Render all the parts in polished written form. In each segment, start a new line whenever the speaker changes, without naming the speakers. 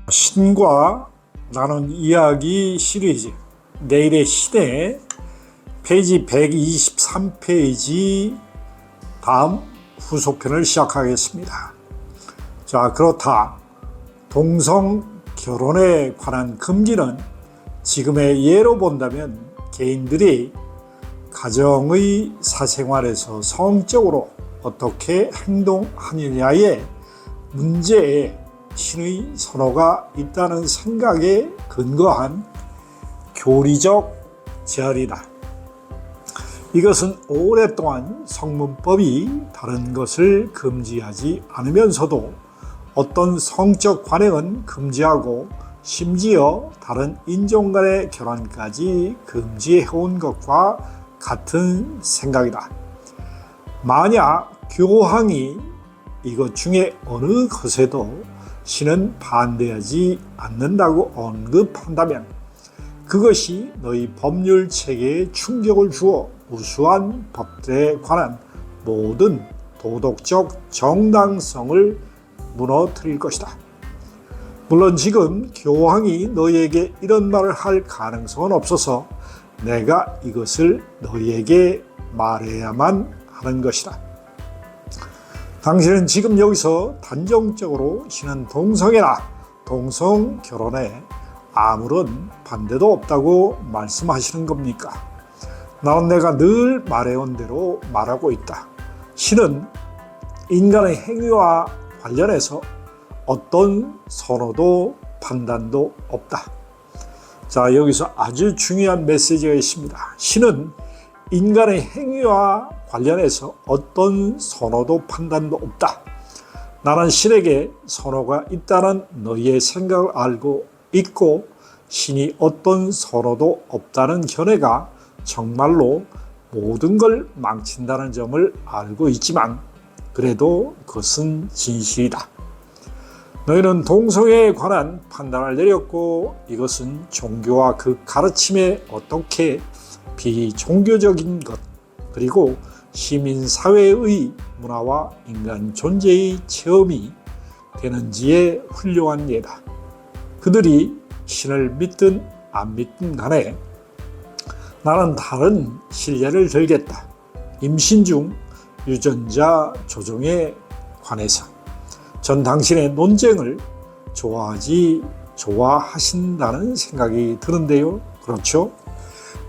신과 나눈 이야기 시리즈 내일의 신의 페이지 123페이지 다음 후속편을 시작하겠습니다. 자, 그렇다. 동성 결혼에 관한 금기는 지금의 예로 본다면 개인들이 가정의 사생활에서 성적으로 어떻게 행동하느냐의 문제에 신의 선호가 있다는 생각에 근거한 교리적 제안이다. 이것은 오랫동안 성문법이 다른 것을 금지하지 않으면서도 어떤 성적 관행은 금지하고 심지어 다른 인종 간의 결혼까지 금지해온 것과 같은 생각이다. 만약 교황이 이것 중에 어느 것에도 신은 반대하지 않는다고 언급한다면 그것이 너희 법률 체계에 충격을 주어 우수한 법들에 관한 모든 도덕적 정당성을 무너뜨릴 것이다. 물론 지금 교황이 너희에게 이런 말을 할 가능성은 없어서 내가 이것을 너희에게 말해야만 하는 것이다. 당신은 지금 여기서 단정적으로 신은 동성애나 동성 결혼에 아무런 반대도 없다고 말씀하시는 겁니까? 나는 내가 늘 말해온 대로 말하고 있다. 신은 인간의 행위와 관련해서 어떤 선호도 판단도 없다. 자, 여기서 아주 중요한 메시지가 있습니다. 신은 인간의 행위와 관련해서 어떤 선호도 판단도 없다. 나는 신에게 선호가 있다는 너희의 생각을 알고 있고 신이 어떤 선호도 없다는 견해가 정말로 모든 걸 망친다는 점을 알고 있지만 그래도 그것은 진실이다. 너희는 동성애에 관한 판단을 내렸고 이것은 종교와 그 가르침에 어떻게 비종교적인 것 그리고 시민사회의 문화와 인간 존재의 체험이 되는지의 훌륭한 예다. 그들이 신을 믿든 안 믿든 간에 나는 다른 실례를 들겠다. 임신 중 유전자 조종에 관해서 전 당신의 논쟁을 좋아하신다는 생각이 드는데요. 그렇죠?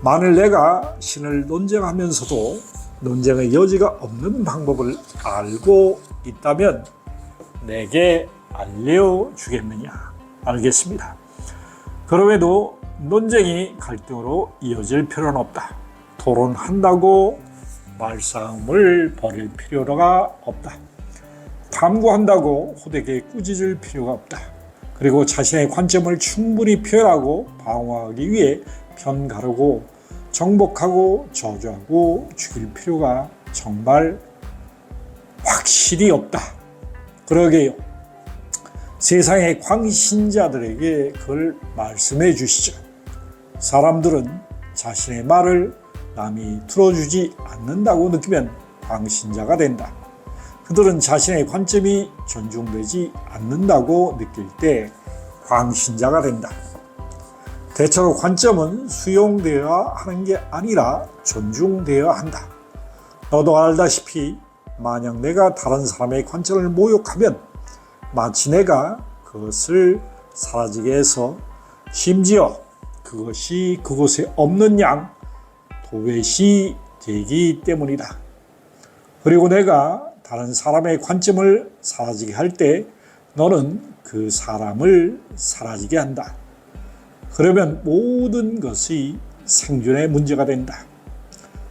만일 내가 신을 논쟁하면서도 논쟁의 여지가 없는 방법을 알고 있다면 내게 알려주겠느냐? 알겠습니다. 그럼에도 논쟁이 갈등으로 이어질 필요는 없다. 토론한다고 말싸움을 벌일 필요가 없다. 탐구한다고 호되게 꾸짖을 필요가 없다. 그리고 자신의 관점을 충분히 표현하고 방어하기 위해 편가르고 정복하고 저주하고 죽일 필요가 정말 확실히 없다. 그러게요. 세상의 광신자들에게 그걸 말씀해 주시죠. 사람들은 자신의 말을 남이 들어주지 않는다고 느끼면 광신자가 된다. 그들은 자신의 관점이 존중되지 않는다고 느낄 때 광신자가 된다. 대체로 관점은 수용되어야 하는 게 아니라 존중되어야 한다. 너도 알다시피 만약 내가 다른 사람의 관점을 모욕하면 마치 내가 그것을 사라지게 해서 심지어 그것이 그곳에 없는 양 도외시 되기 때문이다. 그리고 내가 다른 사람의 관점을 사라지게 할 때 너는 그 사람을 사라지게 한다. 그러면 모든 것이 생존의 문제가 된다.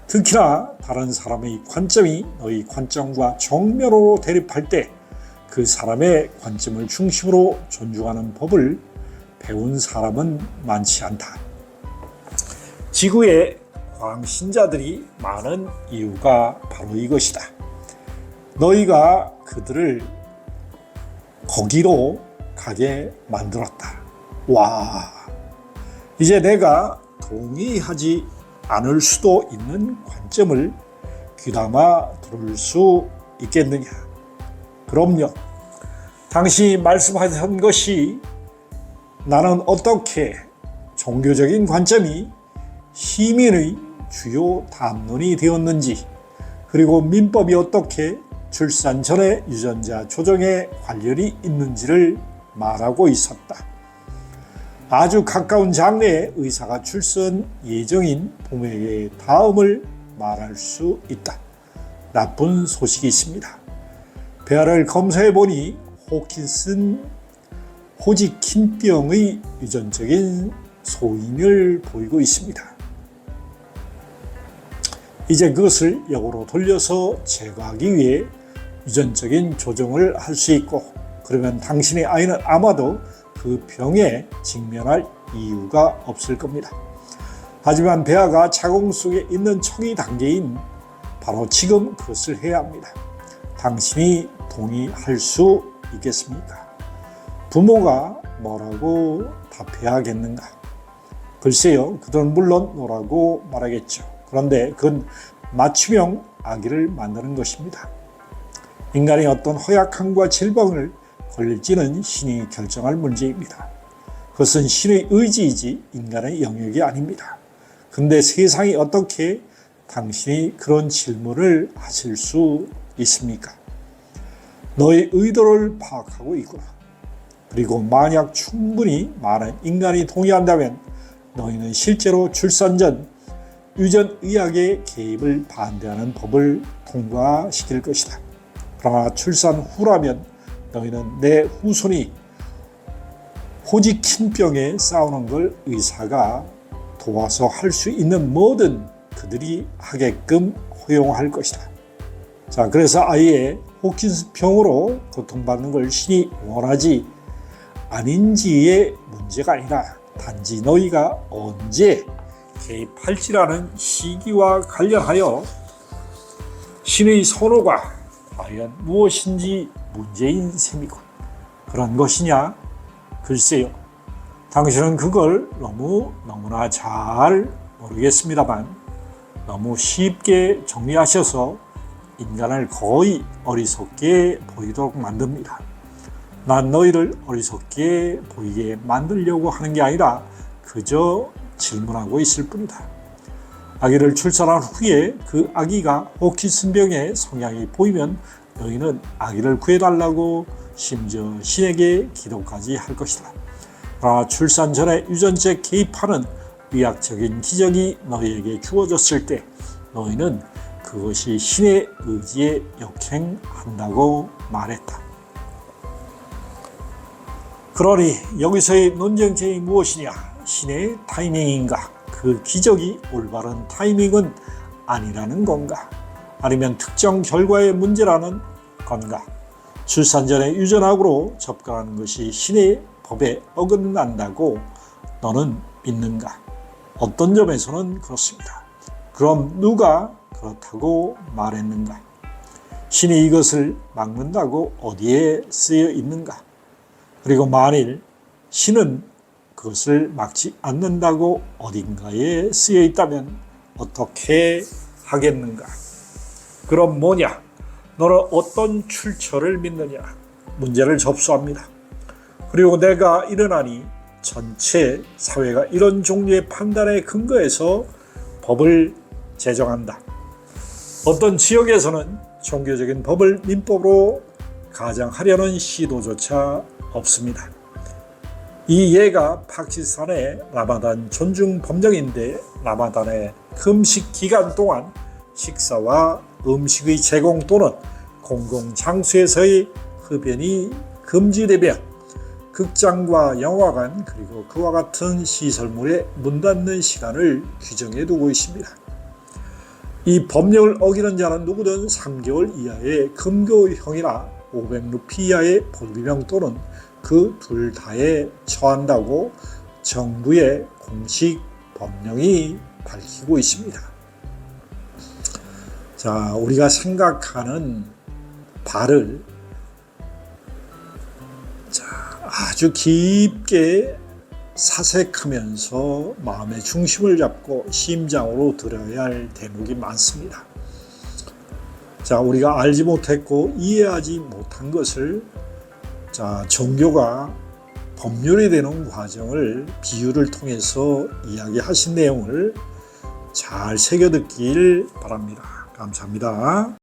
특히나 다른 사람의 관점이 너희 관점과 정면으로 대립할 때 그 사람의 관점을 중심으로 존중하는 법을 배운 사람은 많지 않다. 지구에 광신자들이 많은 이유가 바로 이것이다. 너희가 그들을 거기로 가게 만들었다. 와, 이제 내가 동의하지 않을 수도 있는 관점을 귀담아 들을 수 있겠느냐? 그럼요. 당신이 말씀하신 것이 나는 어떻게 종교적인 관점이 시민의 주요 담론이 되었는지, 그리고 민법이 어떻게 출산 전에 유전자 조정에 관련이 있는지를 말하고 있었다. 아주 가까운 장래에 의사가 출산 예정인 부모에게 다음을 말할 수 있다. 나쁜 소식이 있습니다. 폐하를 검사해 보니 호지킨병의 유전적인 소인을 보이고 있습니다. 이제 그것을 역으로 돌려서 제거하기 위해 유전적인 조정을 할 수 있고, 그러면 당신의 아이는 아마도 그 병에 직면할 이유가 없을 겁니다. 하지만 폐하가 자궁 속에 있는 초기 단계인 바로 지금 그것을 해야 합니다. 당신이 동의할 수 있겠습니까? 부모가 뭐라고 답해야 하겠는가? 글쎄요, 그들은 물론 뭐라고 말하겠죠. 그런데 그건 맞춤형 아기를 만드는 것입니다. 인간이 어떤 허약함과 질병을 걸릴지는 신이 결정할 문제입니다. 그것은 신의 의지이지 인간의 영역이 아닙니다. 근데 세상이 어떻게 당신이 그런 질문을 하실 수 있습니까? 너의 의도를 파악하고 있구나. 그리고 만약 충분히 많은 인간이 동의한다면 너희는 실제로 출산 전 유전의학의 개입을 반대하는 법을 통과시킬 것이다. 그러나 출산 후라면 너희는 내 후손이 호지킨병에 싸우는 걸 의사가 도와서 할 수 있는 뭐든 그들이 하게끔 허용할 것이다. 자, 그래서 아이의 호킨스병으로 고통받는 걸 신이 원하지 아닌지의 문제가 아니라 단지 너희가 언제 개입할지라는 시기와 관련하여 신의 선호가 과연 무엇인지 문제인 셈이군. 그런 것이냐? 글쎄요. 당신은 그걸 너무나 잘 모르겠습니다만 너무 쉽게 정리하셔서 인간을 거의 어리석게 보이도록 만듭니다. 난 너희를 어리석게 보이게 만들려고 하는 게 아니라 그저 질문하고 있을 뿐이다. 아기를 출산한 후에 그 아기가 호킨슨병의 성향이 보이면 너희는 아기를 구해달라고 심지어 신에게 기도까지 할 것이다. 그러나 출산 전에 유전체 개입하는 의학적인 기적이 너희에게 주어졌을 때 너희는 그것이 신의 의지에 역행한다고 말했다. 그러니 여기서의 논쟁점이 무엇이냐? 신의 타이밍인가? 그 기적이 올바른 타이밍은 아니라는 건가? 아니면 특정 결과의 문제라는 건가? 출산 전에 유전학으로 접근하는 것이 신의 법에 어긋난다고 너는 믿는가? 어떤 점에서는 그렇습니다. 그럼 누가 그렇다고 말했는가? 신이 이것을 막는다고 어디에 쓰여 있는가? 그리고 만일 신은 그것을 막지 않는다고 어딘가에 쓰여 있다면 어떻게 하겠는가? 그럼 뭐냐? 너는 어떤 출처를 믿느냐? 문제를 접수합니다. 그리고 내가 일어나니 전체 사회가 이런 종류의 판단에 근거해서 법을 제정한다. 어떤 지역에서는 종교적인 법을 민법으로 가장하려는 시도조차 없습니다. 이 예가 파키스탄의 라마단 존중 법령인데 라마단의 금식 기간 동안 식사와 음식의 제공 또는 공공장소에서의 흡연이 금지되며 극장과 영화관 그리고 그와 같은 시설물에 문 닫는 시간을 규정해 두고 있습니다. 이 법령을 어기는 자는 누구든 3개월 이하의 금고형이나 500루피 이하의 벌금형 또는 그 둘 다에 처한다고 정부의 공식 법령이 밝히고 있습니다. 자, 우리가 생각하는 바를 아주 깊게 사색하면서 마음의 중심을 잡고 심장으로 들어야 할 대목이 많습니다. 자, 우리가 알지 못했고 이해하지 못한 것을 종교가 법률이 되는 과정을 비유를 통해서 이야기하신 내용을 잘 새겨듣길 바랍니다. 감사합니다.